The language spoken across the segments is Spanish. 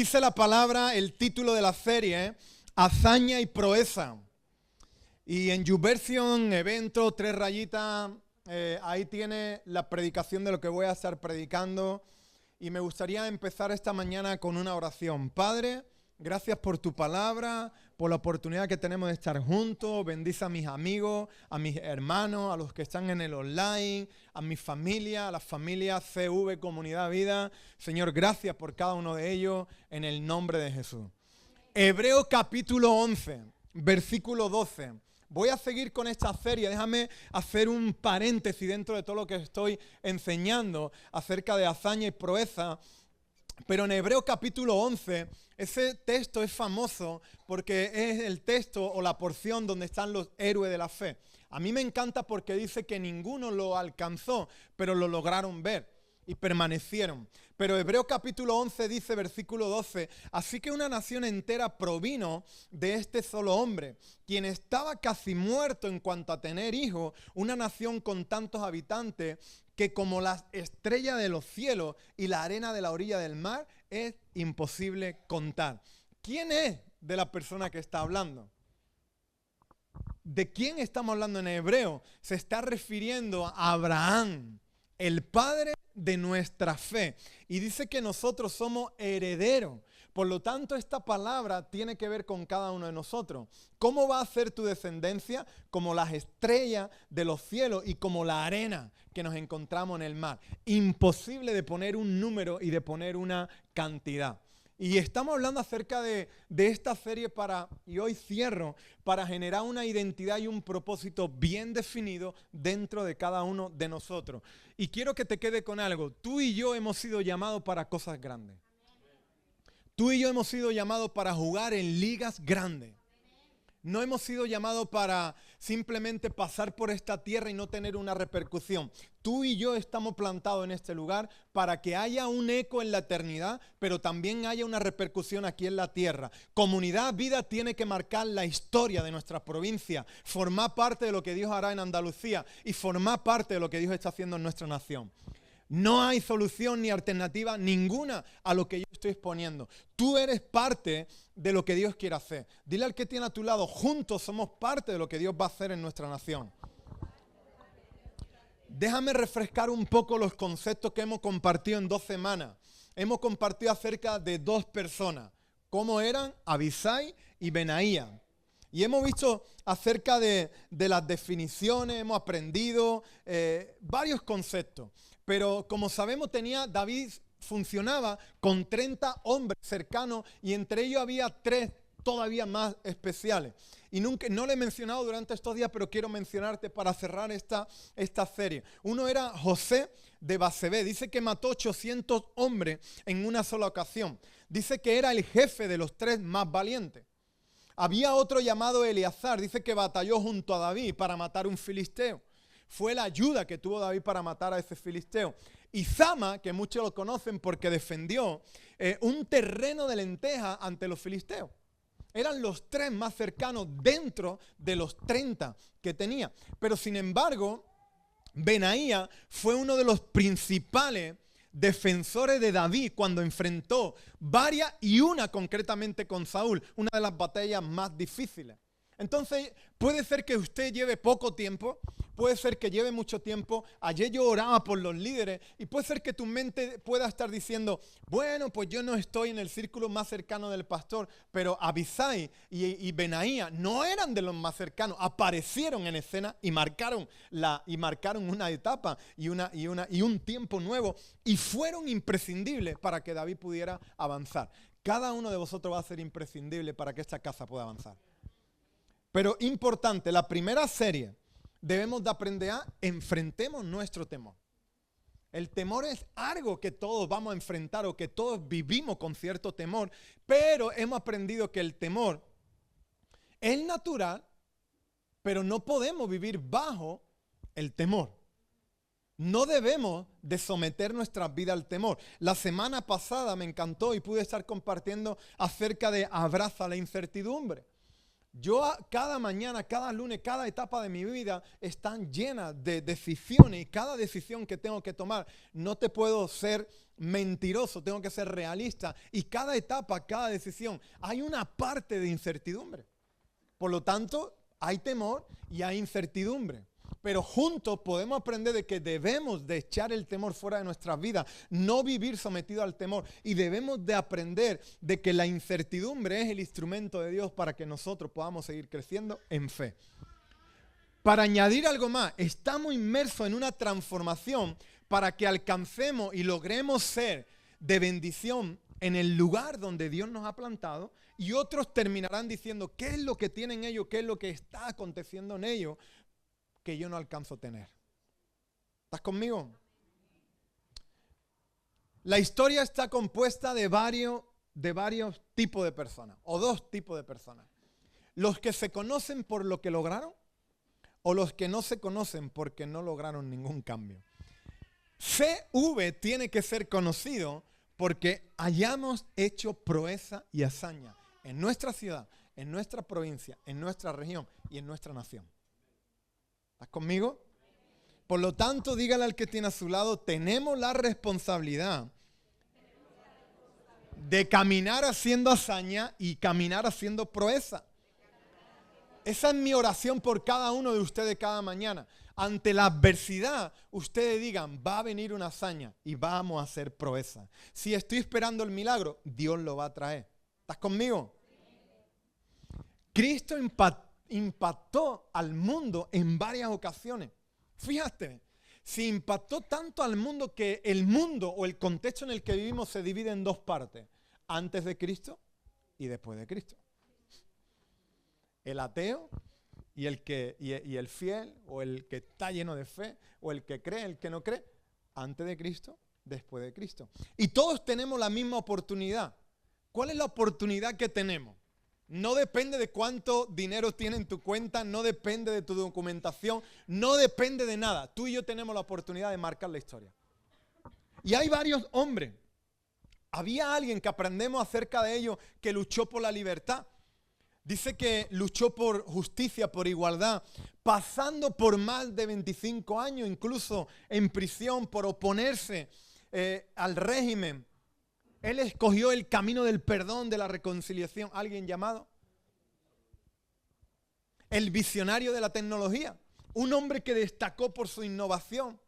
Dice la palabra, el título de la serie, Hazaña y Proeza. Y en YouVersion, evento, 3 rayitas, ahí tiene la predicación de lo que voy a estar predicando. Y me gustaría empezar esta mañana con una oración. Padre, gracias por tu palabra, por la oportunidad que tenemos de estar juntos. Bendice a mis amigos, a mis hermanos, a los que están en el online, a mi familia, a la familia CV Comunidad Vida. Señor, gracias por cada uno de ellos en el nombre de Jesús. Hebreos capítulo 11, versículo 12. Voy a seguir con esta serie. Déjame hacer un paréntesis dentro de todo lo que estoy enseñando acerca de hazaña y proeza. Pero en Hebreos capítulo 11, ese texto es famoso porque es el texto o la porción donde están los héroes de la fe. A mí me encanta porque dice que ninguno lo alcanzó, pero lo lograron ver y permanecieron. Pero Hebreos capítulo 11 dice, versículo 12, así que una nación entera provino de este solo hombre, quien estaba casi muerto en cuanto a tener hijos, una nación con tantos habitantes que como las estrellas de los cielos y la arena de la orilla del mar es imposible contar. ¿Quién es de la persona que está hablando? ¿De quién estamos hablando en hebreo? Se está refiriendo a Abraham, el padre de nuestra fe. Y dice que nosotros somos herederos. Por lo tanto, esta palabra tiene que ver con cada uno de nosotros. ¿Cómo va a ser tu descendencia? Como las estrellas de los cielos y como la arena que nos encontramos en el mar. Imposible de poner un número y de poner una cantidad. Y estamos hablando acerca de esta serie y hoy cierro, para generar una identidad y un propósito bien definido dentro de cada uno de nosotros. Y quiero que te quede con algo. Tú y yo hemos sido llamados para cosas grandes. Tú y yo hemos sido llamados para jugar en ligas grandes. No hemos sido llamados para simplemente pasar por esta tierra y no tener una repercusión. Tú y yo estamos plantados en este lugar para que haya un eco en la eternidad, pero también haya una repercusión aquí en la tierra. Comunidad Vida tiene que marcar la historia de nuestra provincia, formar parte de lo que Dios hará en Andalucía y formar parte de lo que Dios está haciendo en nuestra nación. No hay solución ni alternativa ninguna a lo que yo estoy exponiendo. Tú eres parte de lo que Dios quiere hacer. Dile al que tiene a tu lado, juntos somos parte de lo que Dios va a hacer en nuestra nación. Déjame refrescar un poco los conceptos que hemos compartido en 2 semanas. Hemos compartido acerca de 2 personas. ¿Cómo eran? Abisai y Benaía. Y hemos visto acerca de las definiciones, hemos aprendido varios conceptos. Pero como sabemos, David funcionaba con 30 hombres cercanos y entre ellos había 3 todavía más especiales. Y no lo he mencionado durante estos días, pero quiero mencionarte para cerrar esta serie. Uno era José de Basebé. Dice que mató 800 hombres en una sola ocasión. Dice que era el jefe de los 3 más valientes. Había otro llamado Eleazar. Dice que batalló junto a David para matar un filisteo. Fue la ayuda que tuvo David para matar a ese filisteo. Y Sama, que muchos lo conocen porque defendió un terreno de lenteja ante los filisteos. Eran los 3 más cercanos dentro de los 30 que tenía. Pero sin embargo, Benaía fue uno de los principales defensores de David cuando enfrentó varias y una concretamente con Saúl, una de las batallas más difíciles. Entonces, puede ser que usted lleve poco tiempo, puede ser que lleve mucho tiempo. Ayer yo oraba por los líderes y puede ser que tu mente pueda estar diciendo, bueno, pues yo no estoy en el círculo más cercano del pastor, pero Abisai y Benaía no eran de los más cercanos, aparecieron en escena y marcaron una etapa y un tiempo nuevo y fueron imprescindibles para que David pudiera avanzar. Cada uno de vosotros va a ser imprescindible para que esta casa pueda avanzar. Pero importante, la primera serie debemos de aprender a enfrentemos nuestro temor. El temor es algo que todos vamos a enfrentar o que todos vivimos con cierto temor, pero hemos aprendido que el temor es natural, pero no podemos vivir bajo el temor. No debemos de someter nuestra vida al temor. La semana pasada me encantó y pude estar compartiendo acerca de abraza la incertidumbre. Cada mañana, cada lunes, cada etapa de mi vida están llenas de decisiones y cada decisión que tengo que tomar, no te puedo ser mentiroso, tengo que ser realista. Y cada etapa, cada decisión, hay una parte de incertidumbre. Por lo tanto, hay temor y hay incertidumbre. Pero juntos podemos aprender de que debemos de echar el temor fuera de nuestras vidas, no vivir sometido al temor. Y debemos de aprender de que la incertidumbre es el instrumento de Dios para que nosotros podamos seguir creciendo en fe. Para añadir algo más, estamos inmersos en una transformación para que alcancemos y logremos ser de bendición en el lugar donde Dios nos ha plantado, y otros terminarán diciendo qué es lo que tienen ellos, qué es lo que está aconteciendo en ellos que yo no alcanzo a tener. ¿Estás conmigo? La historia está compuesta de varios tipos de personas, o dos tipos de personas. Los que se conocen por lo que lograron, o los que no se conocen porque no lograron ningún cambio. CV tiene que ser conocido porque hayamos hecho proeza y hazaña en nuestra ciudad, en nuestra provincia, en nuestra región y en nuestra nación. ¿Estás conmigo? Por lo tanto, dígale al que tiene a su lado, tenemos la responsabilidad de caminar haciendo hazaña y caminar haciendo proeza. Esa es mi oración por cada uno de ustedes cada mañana. Ante la adversidad, ustedes digan, va a venir una hazaña y vamos a hacer proeza. Si estoy esperando el milagro, Dios lo va a traer. ¿Estás conmigo? Cristo impactó al mundo en varias ocasiones. Fíjate, se impactó tanto al mundo que el mundo o el contexto en el que vivimos se divide en dos partes. Antes de Cristo y después de Cristo. El ateo y el fiel, o el que está lleno de fe, o el que cree, el que no cree, antes de Cristo, después de Cristo. Y todos tenemos la misma oportunidad. ¿Cuál es la oportunidad que tenemos? No depende de cuánto dinero tienes en tu cuenta, no depende de tu documentación, no depende de nada. Tú y yo tenemos la oportunidad de marcar la historia. Y hay varios hombres. Había alguien que aprendemos acerca de ellos que luchó por la libertad. Dice que luchó por justicia, por igualdad, pasando por más de 25 años, incluso en prisión, por oponerse al régimen. Él escogió el camino del perdón, de la reconciliación. ¿Alguien llamado? El visionario de la tecnología. Un hombre que destacó por su innovación.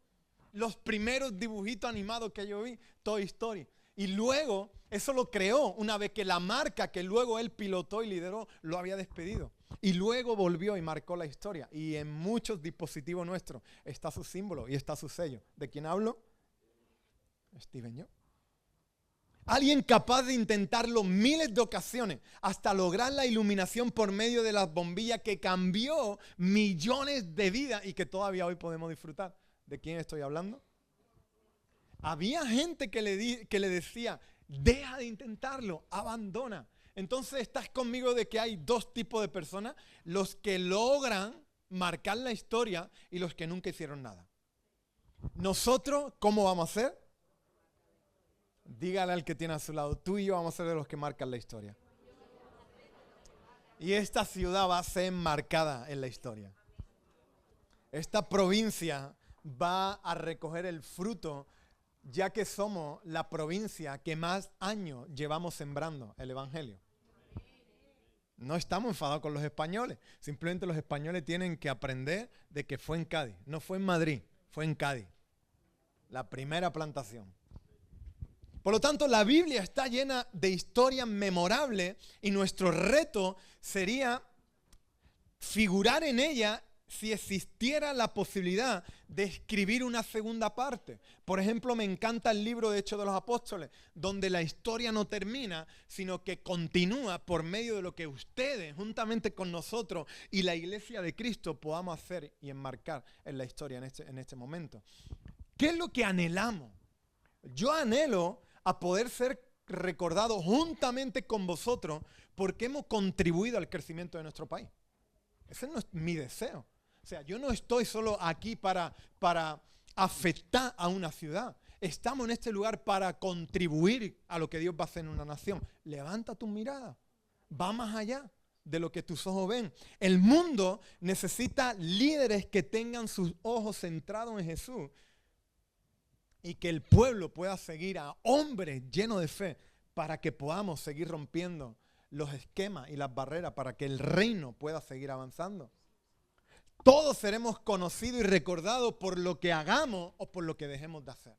Los primeros dibujitos animados que yo vi, Toy Story. Y luego, eso lo creó una vez que la marca que luego él pilotó y lideró, lo había despedido. Y luego volvió y marcó la historia. Y en muchos dispositivos nuestros está su símbolo y está su sello. ¿De quién hablo? Steven Jobs. Alguien capaz de intentarlo miles de ocasiones hasta lograr la iluminación por medio de las bombillas que cambió millones de vidas y que todavía hoy podemos disfrutar. ¿De quién estoy hablando? Había gente que le decía, deja de intentarlo, abandona. Entonces estás conmigo de que hay dos tipos de personas, los que logran marcar la historia y los que nunca hicieron nada. Nosotros, ¿cómo vamos a hacer? Dígale al que tiene a su lado, tú y yo vamos a ser de los que marcan la historia. Y esta ciudad va a ser marcada en la historia. Esta provincia va a recoger el fruto, ya que somos la provincia que más años llevamos sembrando el evangelio. No estamos enfadados con los españoles, simplemente los españoles tienen que aprender de que fue en Cádiz, no fue en Madrid, fue en Cádiz, la primera plantación. Por lo tanto, la Biblia está llena de historias memorables y nuestro reto sería figurar en ella si existiera la posibilidad de escribir una segunda parte. Por ejemplo, me encanta el libro de Hechos de los Apóstoles, donde la historia no termina, sino que continúa por medio de lo que ustedes, juntamente con nosotros y la Iglesia de Cristo, podamos hacer y enmarcar en la historia en este momento. ¿Qué es lo que anhelamos? Yo anhelo a poder ser recordado juntamente con vosotros porque hemos contribuido al crecimiento de nuestro país. Ese no es mi deseo. O sea, yo no estoy solo aquí para afectar a una ciudad. Estamos en este lugar para contribuir a lo que Dios va a hacer en una nación. Levanta tu mirada. Va más allá. de lo que tus ojos ven. El mundo necesita líderes que tengan sus ojos centrados en Jesús y que el pueblo pueda seguir a hombres llenos de fe para que podamos seguir rompiendo los esquemas y las barreras para que el reino pueda seguir avanzando. Todos seremos conocidos y recordados por lo que hagamos o por lo que dejemos de hacer.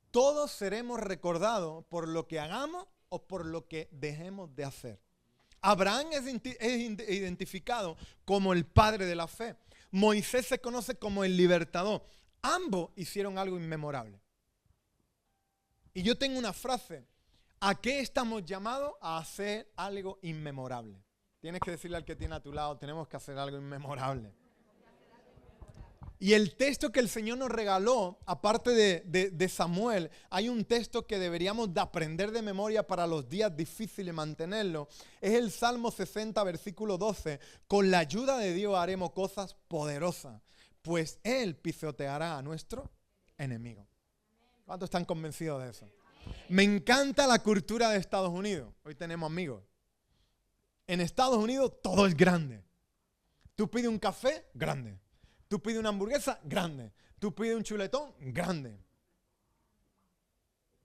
Todos seremos recordados por lo que hagamos o por lo que dejemos de hacer. Abraham es identificado como el padre de la fe. Moisés se conoce como el libertador. Ambos hicieron algo inmemorable. Y yo tengo una frase. ¿A qué estamos llamados? A hacer algo inmemorable. Tienes que decirle al que tiene a tu lado, tenemos que hacer algo inmemorable. Y el texto que el Señor nos regaló, aparte de Samuel, hay un texto que deberíamos de aprender de memoria para los días difíciles mantenerlo. Es el Salmo 60, versículo 12. Con la ayuda de Dios haremos cosas poderosas, pues Él pisoteará a nuestro enemigo. ¿Cuántos están convencidos de eso? Me encanta la cultura de Estados Unidos. Hoy tenemos amigos. En Estados Unidos todo es grande. Tú pides un café, grande. Tú pides una hamburguesa, grande. Tú pides un chuletón, grande.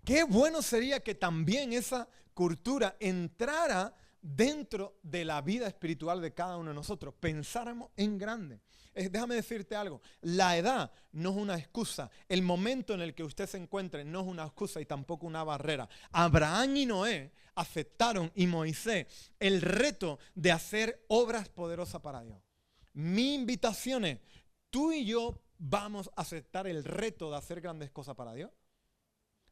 Qué bueno sería que también esa cultura entrara dentro de la vida espiritual de cada uno de nosotros. Pensáramos en grande. Déjame decirte algo. La edad no es una excusa. El momento en el que usted se encuentre no es una excusa y tampoco una barrera. Abraham y Noé aceptaron, y Moisés, el reto de hacer obras poderosas para Dios. Mi invitación es, tú y yo vamos a aceptar el reto de hacer grandes cosas para Dios.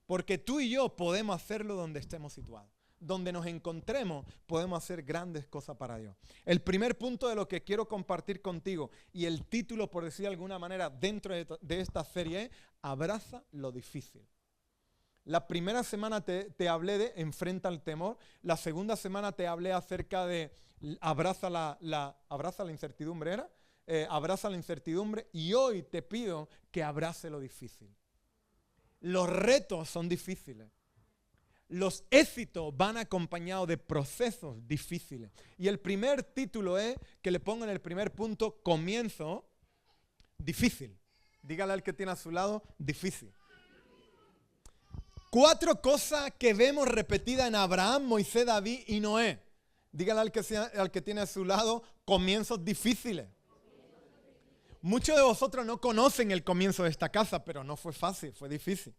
Porque tú y yo podemos hacerlo donde estemos situados. Donde nos encontremos, podemos hacer grandes cosas para Dios. El primer punto de lo que quiero compartir contigo, y el título, por decir de alguna manera, dentro de esta serie es Abraza lo difícil. La primera semana te hablé de enfrenta el temor. La segunda semana te hablé acerca de abraza la incertidumbre, ¿era? Abraza la incertidumbre, y hoy te pido que abrace lo difícil. Los retos son difíciles. Los éxitos van acompañados de procesos difíciles. Y el primer título es, que le pongo en el primer punto, comienzo difícil. Dígale al que tiene a su lado, difícil. 4 cosas que vemos repetidas en Abraham, Moisés, David y Noé. Dígale al que tiene a su lado, comienzos difíciles. Muchos de vosotros no conocen el comienzo de esta casa, pero no fue fácil, fue difícil.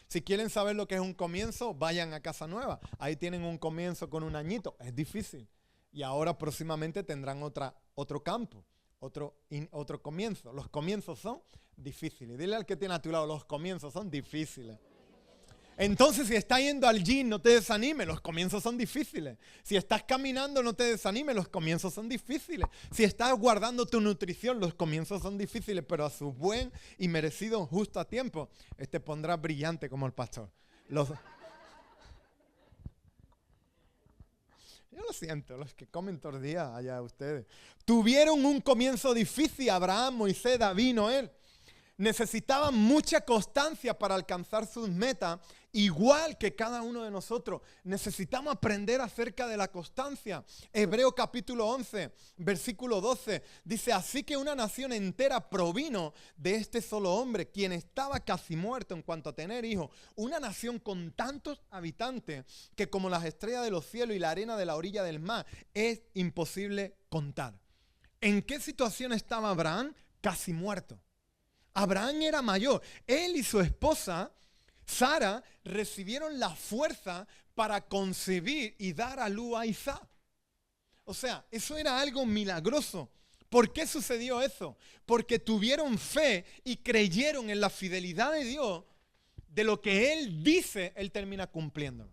Si quieren saber lo que es un comienzo, vayan a Casa Nueva. Ahí tienen un comienzo con un añito. Es difícil. Y ahora próximamente tendrán otro campo, otro comienzo. Los comienzos son difíciles. Dile al que tiene a tu lado, los comienzos son difíciles. Entonces, si estás yendo al gym, no te desanimes, los comienzos son difíciles. Si estás caminando, no te desanimes, los comienzos son difíciles. Si estás guardando tu nutrición, los comienzos son difíciles, pero a su buen y merecido justo a tiempo, te pondrá brillante como el pastor. Yo lo siento, los que comen tortillas allá ustedes. Tuvieron un comienzo difícil, Abraham, Moisés, David, Noé. Necesitaban mucha constancia para alcanzar sus metas, igual que cada uno de nosotros. Necesitamos aprender acerca de la constancia. Hebreos capítulo 11, versículo 12, dice, así que una nación entera provino de este solo hombre, quien estaba casi muerto en cuanto a tener hijos. Una nación con tantos habitantes que como las estrellas de los cielos y la arena de la orilla del mar, es imposible contar. ¿En qué situación estaba Abraham? Casi muerto. Abraham era mayor. Él y su esposa, Sara, recibieron la fuerza para concebir y dar a luz a Isaac. O sea, eso era algo milagroso. ¿Por qué sucedió eso? Porque tuvieron fe y creyeron en la fidelidad de Dios. De lo que Él dice, Él termina cumpliéndolo.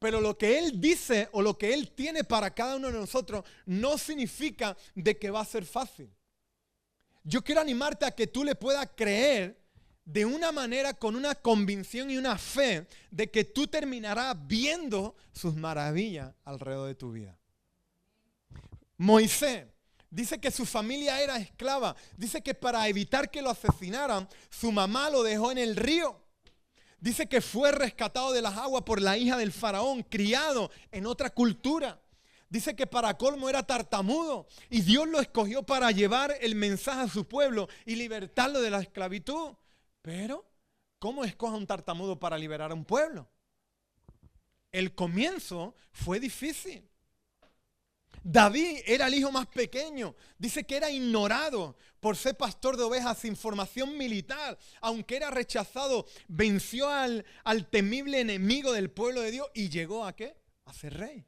Pero lo que Él dice o lo que Él tiene para cada uno de nosotros no significa de que va a ser fácil. Yo quiero animarte a que tú le puedas creer de una manera con una convicción y una fe de que tú terminarás viendo sus maravillas alrededor de tu vida. Moisés dice que su familia era esclava. Dice que para evitar que lo asesinaran, su mamá lo dejó en el río. Dice que fue rescatado de las aguas por la hija del faraón, criado en otra cultura. Dice que para colmo era tartamudo y Dios lo escogió para llevar el mensaje a su pueblo y libertarlo de la esclavitud. Pero, ¿cómo escoge un tartamudo para liberar a un pueblo? El comienzo fue difícil. David era el hijo más pequeño. Dice que era ignorado por ser pastor de ovejas sin formación militar. Aunque era rechazado, venció al temible enemigo del pueblo de Dios y llegó ¿a qué? A ser rey.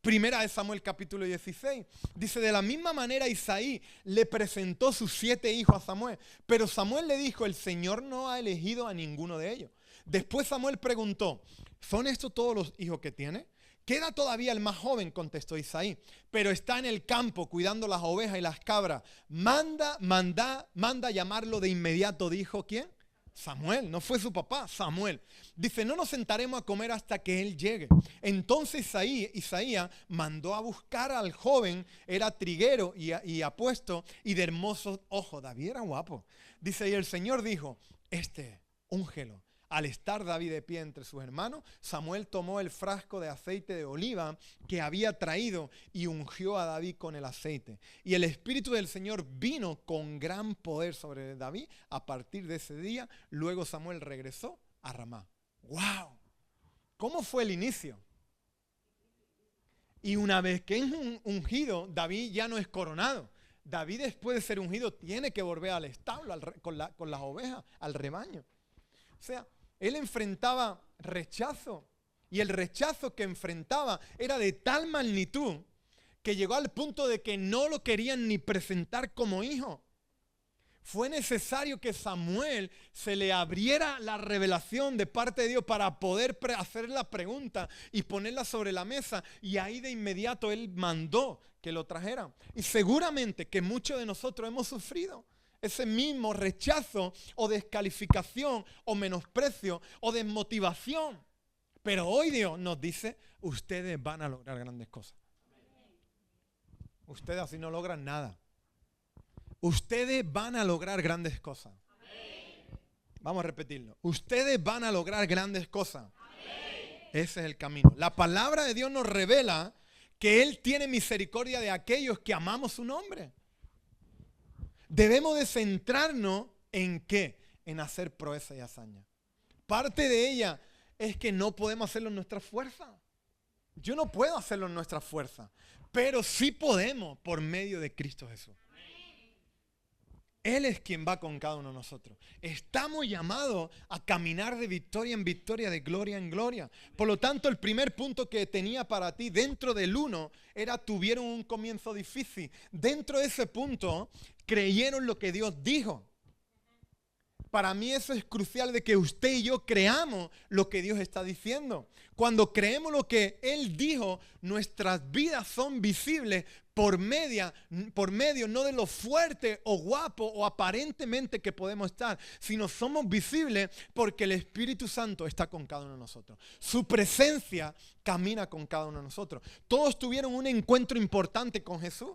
Primera de Samuel capítulo 16. Dice, de la misma manera Isaí le presentó sus 7 hijos a Samuel. Pero Samuel le dijo, el Señor no ha elegido a ninguno de ellos. Después Samuel preguntó, ¿son estos todos los hijos que tiene? Queda todavía el más joven, contestó Isaí, pero está en el campo cuidando las ovejas y las cabras. Manda llamarlo de inmediato, dijo ¿quién? Samuel, no fue su papá, Samuel. Dice, no nos sentaremos a comer hasta que él llegue. Entonces Isaías mandó a buscar al joven, era triguero y apuesto y de hermosos ojos. David era guapo. Dice, y el Señor dijo, úngelo. Al estar David de pie entre sus hermanos, Samuel tomó el frasco de aceite de oliva que había traído y ungió a David con el aceite. Y el Espíritu del Señor vino con gran poder sobre David a partir de ese día. Luego Samuel regresó a Ramá. ¡Wow! ¿Cómo fue el inicio? Y una vez que es ungido, David ya no es coronado. David, después de ser ungido, tiene que volver al establo con las ovejas, al rebaño. O sea, él enfrentaba rechazo y el rechazo que enfrentaba era de tal magnitud que llegó al punto de que no lo querían ni presentar como hijo. Fue necesario que Samuel se le abriera la revelación de parte de Dios para poder hacer la pregunta y ponerla sobre la mesa, y ahí de inmediato él mandó que lo trajeran. Y seguramente que muchos de nosotros hemos sufrido ese mismo rechazo o descalificación o menosprecio o desmotivación. Pero hoy Dios nos dice, ustedes van a lograr grandes cosas. Ustedes así no logran nada. Ustedes van a lograr grandes cosas. Vamos a repetirlo. Ustedes van a lograr grandes cosas. Ese es el camino. La palabra de Dios nos revela que Él tiene misericordia de aquellos que amamos su nombre. Debemos de centrarnos en ¿qué? En hacer proezas y hazañas. Parte de ella es que no podemos hacerlo en nuestra fuerza. Yo no puedo hacerlo en nuestra fuerza, pero sí podemos por medio de Cristo Jesús. Él es quien va con cada uno de nosotros. Estamos llamados a caminar de victoria en victoria, de gloria en gloria. Por lo tanto, el primer punto que tenía para ti dentro del 1 era tuvieron un comienzo difícil. Dentro de ese punto, creyeron lo que Dios dijo. Para mí eso es crucial, de que usted y yo creamos lo que Dios está diciendo. Cuando creemos lo que Él dijo, nuestras vidas son visibles por medio no de lo fuerte o guapo o aparentemente que podemos estar, sino somos visibles porque el Espíritu Santo está con cada uno de nosotros. Su presencia camina con cada uno de nosotros. Todos tuvieron un encuentro importante con Jesús.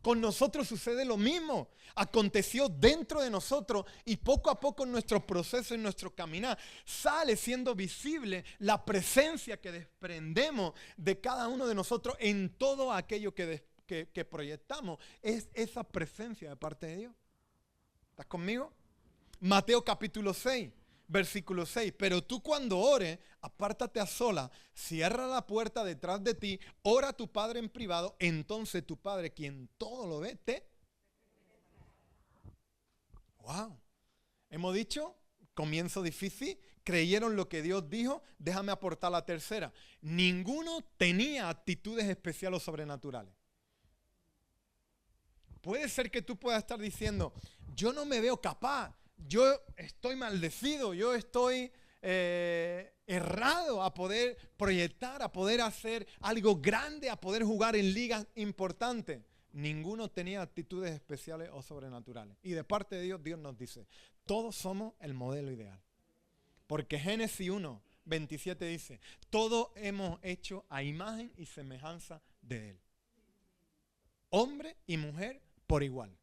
Con nosotros sucede lo mismo. Aconteció dentro de nosotros y poco a poco en nuestro proceso, en nuestro caminar, sale siendo visible la presencia que desprendemos de cada uno de nosotros en todo aquello que proyectamos. Es esa presencia de parte de Dios. ¿Estás conmigo? Mateo capítulo 6. Versículo 6, pero tú cuando ores, apártate a solas, cierra la puerta detrás de ti, ora a tu Padre en privado, entonces tu Padre, quien todo lo ve, Wow. Hemos dicho, comienzo difícil, creyeron lo que Dios dijo. Déjame aportar la tercera. Ninguno tenía actitudes especiales o sobrenaturales. Puede ser que tú puedas estar diciendo, yo no me veo capaz. Yo estoy maldecido, yo estoy errado a poder proyectar, a poder hacer algo grande, a poder jugar en ligas importantes. Ninguno tenía actitudes especiales o sobrenaturales. Y de parte de Dios, Dios nos dice, todos somos el modelo ideal. Porque Génesis 1:27 dice, todos hemos hecho a imagen y semejanza de Él. Hombre y mujer por igual.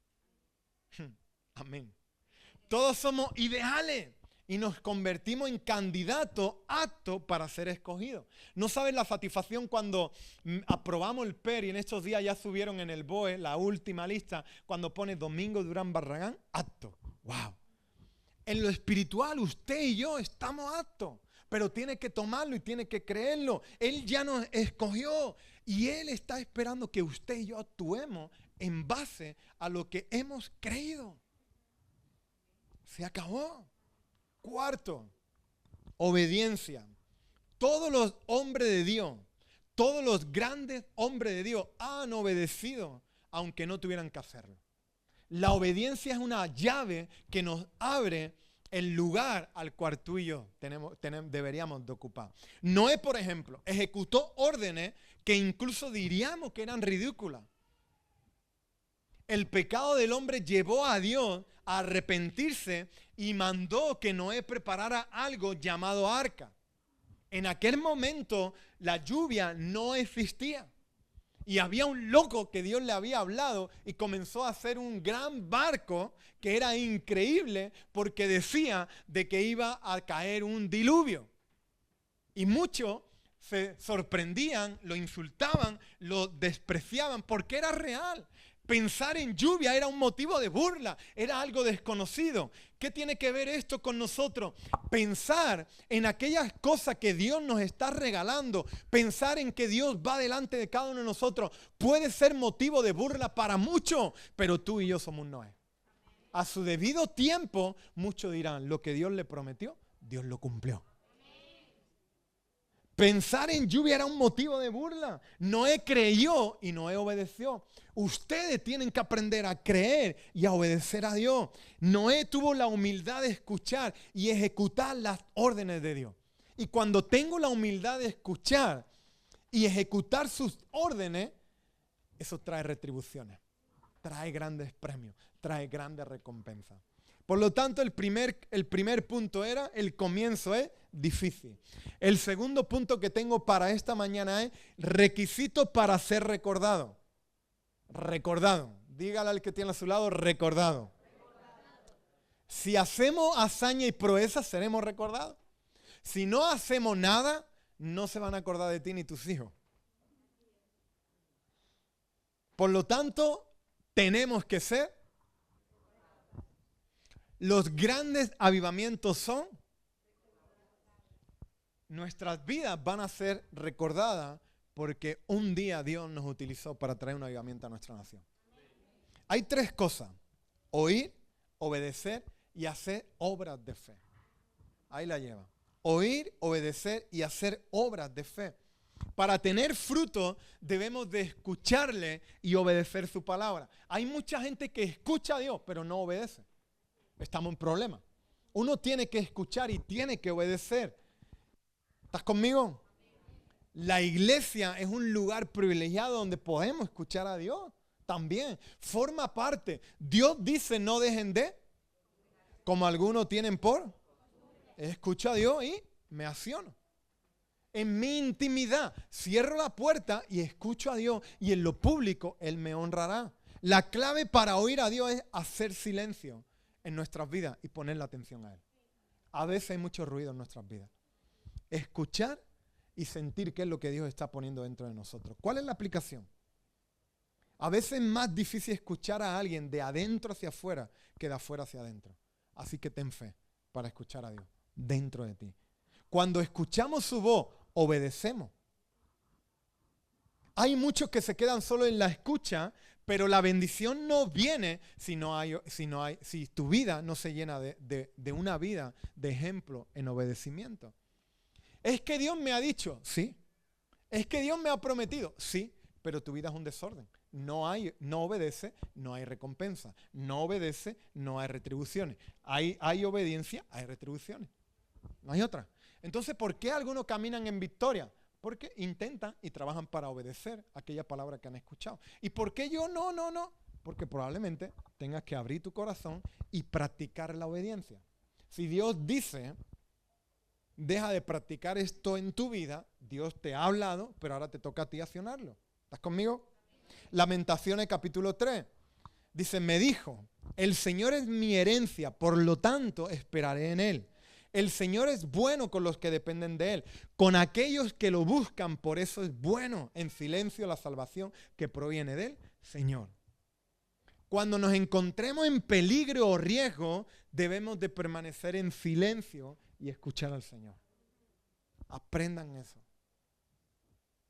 Amén. Todos somos ideales. y nos convertimos en candidatos aptos para ser escogidos. No sabes la satisfacción cuando aprobamos el PER y en estos días ya subieron en el BOE la última lista cuando pone Domingo Durán Barragán apto. ¡Wow! En lo espiritual usted y yo estamos aptos, pero tiene que tomarlo y tiene que creerlo. Él ya nos escogió y Él está esperando que usted y yo actuemos en base a lo que hemos creído. Se acabó. Cuarto, obediencia. Todos los hombres de Dios, todos los grandes hombres de Dios han obedecido aunque no tuvieran que hacerlo. La obediencia es una llave que nos abre el lugar al cual tú y yo deberíamos de ocupar. Noé, por ejemplo, ejecutó órdenes que incluso diríamos que eran ridículas. El pecado del hombre llevó a Dios a arrepentirse y mandó que Noé preparara algo llamado arca. En aquel momento la lluvia no existía. Y había un loco que Dios le había hablado y comenzó a hacer un gran barco que era increíble porque decía de que iba a caer un diluvio. Y muchos se sorprendían, lo insultaban, lo despreciaban porque era real. Pensar en lluvia era un motivo de burla, era algo desconocido. ¿Qué tiene que ver esto con nosotros? Pensar en aquellas cosas que Dios nos está regalando, pensar en que Dios va delante de cada uno de nosotros, puede ser motivo de burla para muchos, pero tú y yo somos Noé. A su debido tiempo, muchos dirán, lo que Dios le prometió, Dios lo cumplió. Pensar en lluvia era un motivo de burla. Noé creyó y Noé obedeció. Ustedes tienen que aprender a creer y a obedecer a Dios. Noé tuvo la humildad de escuchar y ejecutar las órdenes de Dios. Y cuando tengo la humildad de escuchar y ejecutar sus órdenes, eso trae retribuciones, trae grandes premios, trae grandes recompensas. Por lo tanto, el primer punto era, el comienzo es difícil. El segundo punto que tengo para esta mañana es requisito para ser recordado. Recordado. Dígale al que tiene a su lado, recordado. Si hacemos hazaña y proeza, seremos recordados. Si no hacemos nada, no se van a acordar de ti ni tus hijos. Por lo tanto, tenemos que ser. Los grandes avivamientos son, nuestras vidas van a ser recordadas porque un día Dios nos utilizó para traer un avivamiento a nuestra nación. Hay tres cosas: oír, obedecer y hacer obras de fe. Ahí la lleva. Oír, obedecer y hacer obras de fe. Para tener fruto debemos de escucharle y obedecer su palabra. Hay mucha gente que escucha a Dios pero no obedece. Estamos en problema. Uno tiene que escuchar y tiene que obedecer. ¿Estás conmigo? La iglesia es un lugar privilegiado donde podemos escuchar a Dios también. Forma parte. Dios dice no dejen de, como algunos tienen por. Escucho a Dios y me acciono. En mi intimidad cierro la puerta y escucho a Dios y en lo público Él me honrará. La clave para oír a Dios es hacer silencio en nuestras vidas y poner la atención a Él. A veces hay mucho ruido en nuestras vidas. Escuchar y sentir qué es lo que Dios está poniendo dentro de nosotros. ¿Cuál es la aplicación? A veces es más difícil escuchar a alguien de adentro hacia afuera que de afuera hacia adentro. Así que ten fe para escuchar a Dios dentro de ti. Cuando escuchamos su voz, obedecemos. Hay muchos que se quedan solo en la escucha, pero la bendición no viene si tu vida no se llena de una vida de ejemplo en obedecimiento. Es que Dios me ha dicho, sí. Es que Dios me ha prometido, sí, pero tu vida es un desorden. No obedece, no hay recompensa. No obedece, no hay retribuciones. Hay obediencia, hay retribuciones. No hay otra. Entonces, ¿por qué algunos caminan en victoria? Porque intentan y trabajan para obedecer aquella palabra que han escuchado. ¿Y por qué yo no? Porque probablemente tengas que abrir tu corazón y practicar la obediencia. Si Dios dice, deja de practicar esto en tu vida, Dios te ha hablado, pero ahora te toca a ti accionarlo. ¿Estás conmigo? Lamentaciones capítulo 3. Dice, me dijo, el Señor es mi herencia, por lo tanto esperaré en Él. El Señor es bueno con los que dependen de Él, con aquellos que lo buscan, por eso es bueno en silencio la salvación que proviene del Señor. Cuando nos encontremos en peligro o riesgo, debemos de permanecer en silencio y escuchar al Señor. Aprendan eso.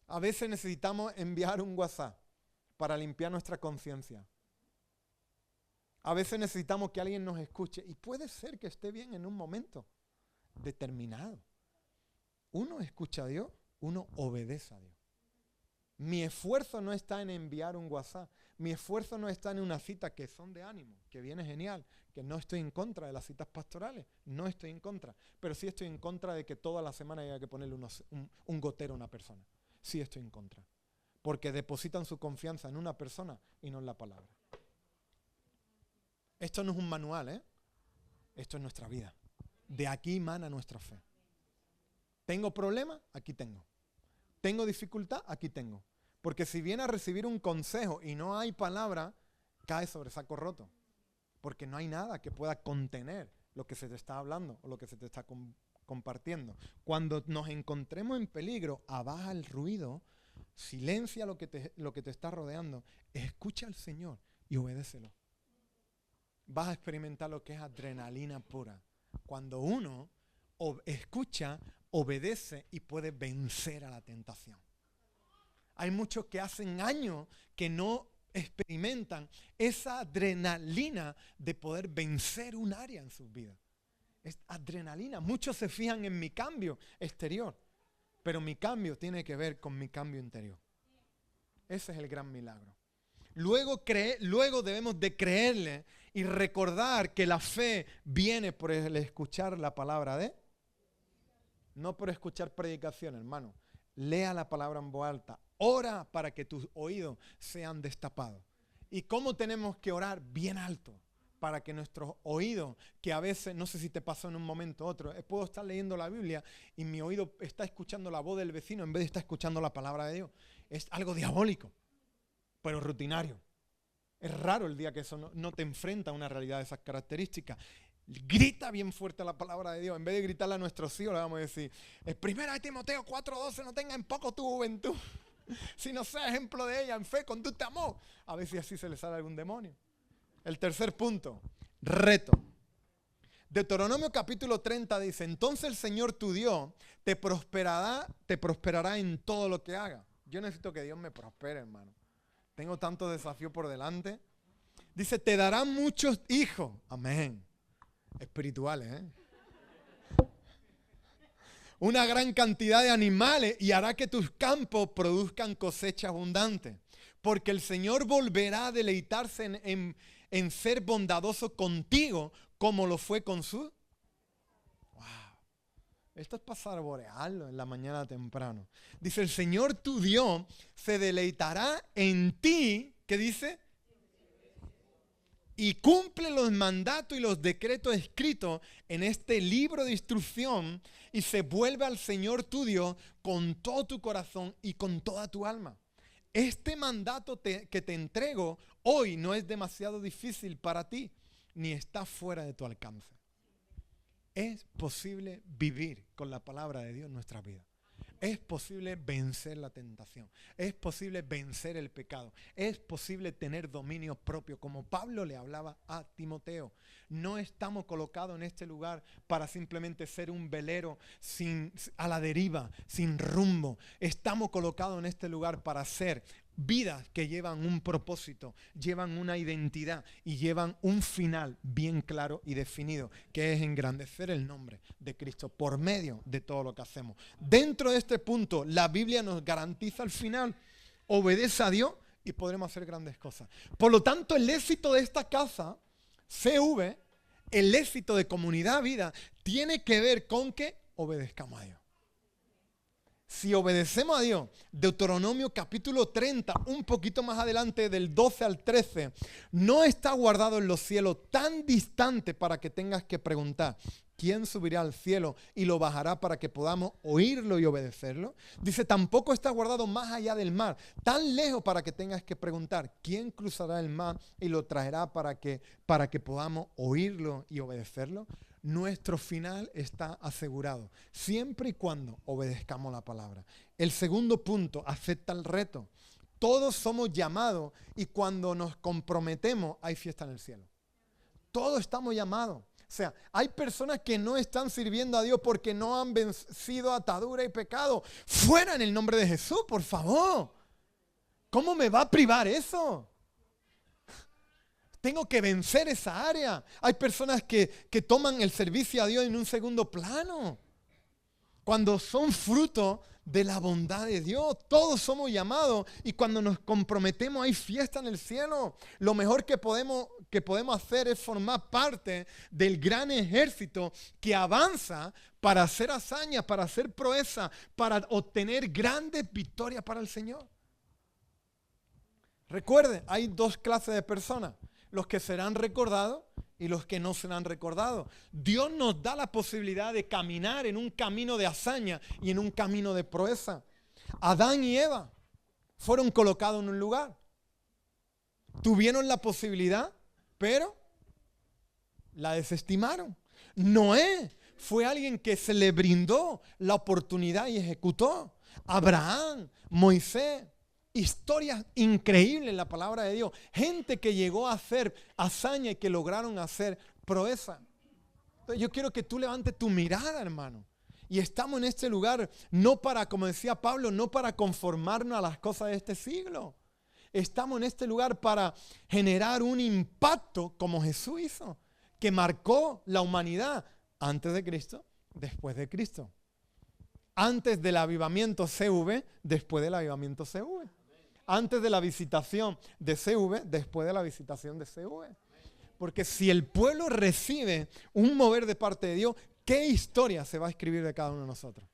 A veces necesitamos enviar un WhatsApp para limpiar nuestra conciencia. A veces necesitamos que alguien nos escuche y puede ser que esté bien en un momento determinado. Uno escucha a Dios, uno obedece a Dios. Mi esfuerzo no está en enviar un WhatsApp. Mi esfuerzo no está en una cita que son de ánimo, que viene genial, que no estoy en contra de las citas pastorales, no estoy en contra, pero sí estoy en contra de que toda la semana haya que ponerle un gotero a una persona. Sí estoy en contra, porque depositan su confianza en una persona y no en la palabra. Esto no es un manual, ¿eh? Esto es nuestra vida. De aquí emana nuestra fe. ¿Tengo problema? Aquí tengo. ¿Tengo dificultad? Aquí tengo. Porque si viene a recibir un consejo y no hay palabra, cae sobre saco roto. Porque no hay nada que pueda contener lo que se te está hablando o lo que se te está compartiendo. Cuando nos encontremos en peligro, abaja el ruido, silencia lo que te está rodeando, escucha al Señor y obedécelo. Vas a experimentar lo que es adrenalina pura. Cuando uno escucha, obedece y puede vencer a la tentación. Hay muchos que hacen años que no experimentan esa adrenalina de poder vencer un área en sus vidas. Es adrenalina. Muchos se fijan en mi cambio exterior, pero mi cambio tiene que ver con mi cambio interior. Ese es el gran milagro. Luego debemos de creerle y recordar que la fe viene por el escuchar la palabra de... No por escuchar predicación, hermano. Lea la palabra en voz alta. Ora para que tus oídos sean destapados. ¿Y cómo tenemos que orar? Bien alto. Para que nuestros oídos, que a veces, no sé si te pasó en un momento u otro, puedo estar leyendo la Biblia y mi oído está escuchando la voz del vecino en vez de estar escuchando la palabra de Dios. Es algo diabólico, pero rutinario. Es raro el día que eso no te enfrenta a una realidad de esas características. Grita bien fuerte la palabra de Dios. En vez de gritarle a nuestros hijos, le vamos a decir, 1 Timoteo 4:12, no tenga en poco tu juventud, sino sea ejemplo de ella en fe, conducta, amor. A ver si así se le sale algún demonio. El tercer punto, reto. Deuteronomio capítulo 30 dice, entonces el Señor tu Dios te prosperará en todo lo que haga. Yo necesito que Dios me prospere, hermano. Tengo tantos desafíos por delante. Dice, te dará muchos hijos. Amén. Espirituales, ¿eh? Una gran cantidad de animales y hará que tus campos produzcan cosecha abundante. Porque el Señor volverá a deleitarse en ser bondadoso contigo como lo fue con su... ¡Wow! Esto es para saborearlo en la mañana temprano. Dice, el Señor tu Dios se deleitará en ti, ¿qué dice? Y cumple los mandatos y los decretos escritos en este libro de instrucción y se vuelve al Señor tu Dios con todo tu corazón y con toda tu alma. Este mandato que te entrego hoy no es demasiado difícil para ti, ni está fuera de tu alcance. Es posible vivir con la palabra de Dios en nuestra vida. Es posible vencer la tentación. Es posible vencer el pecado. Es posible tener dominio propio. Como Pablo le hablaba a Timoteo. No estamos colocados en este lugar para simplemente ser un velero a la deriva, sin rumbo. Estamos colocados en este lugar para ser vidas que llevan un propósito, llevan una identidad y llevan un final bien claro y definido, que es engrandecer el nombre de Cristo por medio de todo lo que hacemos. Dentro de este punto, la Biblia nos garantiza el final. Obedece a Dios y podremos hacer grandes cosas. Por lo tanto, el éxito de esta casa, CV, el éxito de Comunidad Vida, tiene que ver con que obedezcamos a Dios. Si obedecemos a Dios, Deuteronomio capítulo 30, un poquito más adelante del 12 al 13, no está guardado en los cielos tan distante para que tengas que preguntar, ¿quién subirá al cielo y lo bajará para que podamos oírlo y obedecerlo? Dice, tampoco está guardado más allá del mar, tan lejos para que tengas que preguntar, ¿quién cruzará el mar y lo traerá para que podamos oírlo y obedecerlo? nuestro final está asegurado, siempre y cuando obedezcamos la palabra. El segundo punto, acepta el reto. Todos somos llamados y cuando nos comprometemos hay fiesta en el cielo. Todos estamos llamados. O sea, hay personas que no están sirviendo a Dios porque no han vencido atadura y pecado. Fuera en el nombre de Jesús, por favor. ¿Cómo me va a privar eso? Tengo que vencer esa área. Hay personas que toman el servicio a Dios en un segundo plano. Cuando son fruto de la bondad de Dios, todos somos llamados y cuando nos comprometemos hay fiesta en el cielo. Lo mejor que podemos hacer es formar parte del gran ejército que avanza para hacer hazañas, para hacer proezas, para obtener grandes victorias para el Señor. Recuerde, hay dos clases de personas. Los que serán recordados y los que no serán recordados. Dios nos da la posibilidad de caminar en un camino de hazaña y en un camino de proeza. Adán y Eva fueron colocados en un lugar. Tuvieron la posibilidad, pero la desestimaron. Noé fue alguien que se le brindó la oportunidad y ejecutó. Abraham, Moisés. Historias increíbles en la palabra de Dios. Gente que llegó a hacer hazaña y que lograron hacer proeza. Entonces yo quiero que tú levantes tu mirada, hermano. Y estamos en este lugar no para, como decía Pablo, no para conformarnos a las cosas de este siglo. Estamos en este lugar para generar un impacto como Jesús hizo, que marcó la humanidad antes de Cristo, después de Cristo. Antes del avivamiento CV, después del avivamiento CV. Antes de la visitación de CV, después de la visitación de CV. Porque si el pueblo recibe un mover de parte de Dios, ¿qué historia se va a escribir de cada uno de nosotros?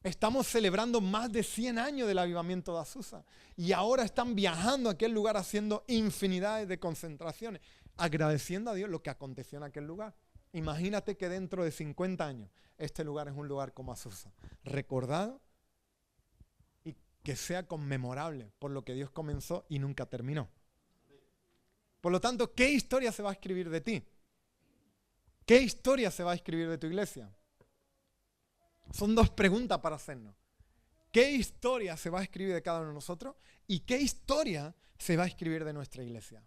Estamos celebrando más de 100 años del avivamiento de Azusa. Y ahora están viajando a aquel lugar haciendo infinidades de concentraciones, agradeciendo a Dios lo que aconteció en aquel lugar. Imagínate que dentro de 50 años este lugar es un lugar como Azusa, recordado y que sea conmemorable por lo que Dios comenzó y nunca terminó. Por lo tanto, ¿qué historia se va a escribir de ti? ¿Qué historia se va a escribir de tu iglesia? Son dos preguntas para hacernos. ¿Qué historia se va a escribir de cada uno de nosotros? ¿Y qué historia se va a escribir de nuestra iglesia?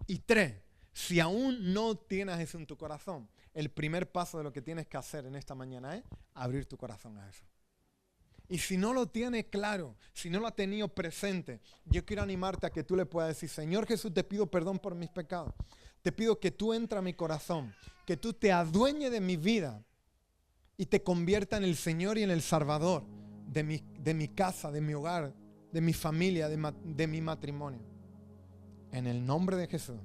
Y 3, si aún no tienes eso en tu corazón, el primer paso de lo que tienes que hacer en esta mañana es abrir tu corazón a eso. Y si no lo tienes claro, si no lo has tenido presente, yo quiero animarte a que tú le puedas decir: Señor Jesús, te pido perdón por mis pecados. Te pido que tú entres a mi corazón, que tú te adueñes de mi vida y te convierta en el Señor y en el Salvador de mi casa, de mi hogar, de mi familia, de mi matrimonio. En el nombre de Jesús.